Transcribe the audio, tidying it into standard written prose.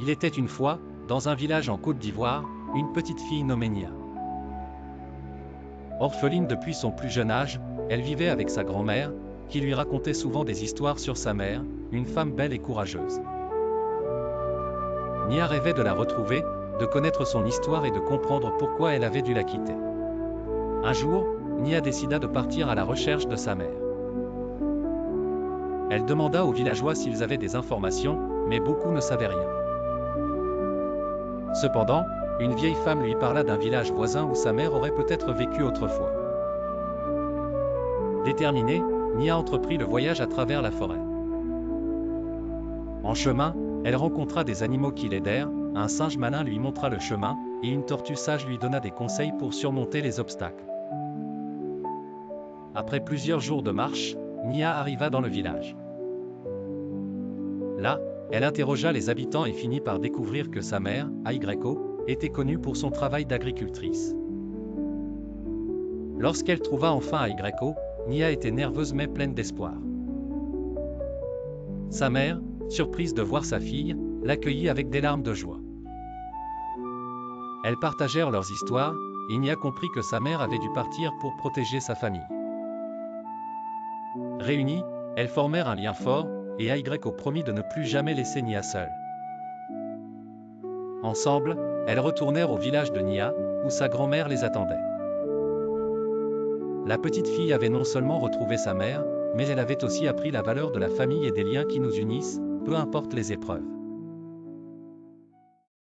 Il était une fois, dans un village en Côte d'Ivoire, une petite fille nommée Nia. Orpheline depuis son plus jeune âge, elle vivait avec sa grand-mère, qui lui racontait souvent des histoires sur sa mère, une femme belle et courageuse. Nia rêvait de la retrouver, de connaître son histoire et de comprendre pourquoi elle avait dû la quitter. Un jour, Nia décida de partir à la recherche de sa mère. Elle demanda aux villageois s'ils avaient des informations, mais beaucoup ne savaient rien. Cependant, une vieille femme lui parla d'un village voisin où sa mère aurait peut-être vécu autrefois. Déterminée, Nia entreprit le voyage à travers la forêt. En chemin, elle rencontra des animaux qui l'aidèrent, un singe malin lui montra le chemin, et une tortue sage lui donna des conseils pour surmonter les obstacles. Après plusieurs jours de marche, Nia arriva dans le village. Là, elle interrogea les habitants et finit par découvrir que sa mère, Aygreko, était connue pour son travail d'agricultrice. Lorsqu'elle trouva enfin Aygreko, Nia était nerveuse mais pleine d'espoir. Sa mère, surprise de voir sa fille, l'accueillit avec des larmes de joie. Elles partagèrent leurs histoires, et Nia comprit que sa mère avait dû partir pour protéger sa famille. Réunies, elles formèrent un lien fort, et Aygreko promit de ne plus jamais laisser Nia seule. Ensemble, elles retournèrent au village de Nia, où sa grand-mère les attendait. La petite fille avait non seulement retrouvé sa mère, mais elle avait aussi appris la valeur de la famille et des liens qui nous unissent, peu importe les épreuves.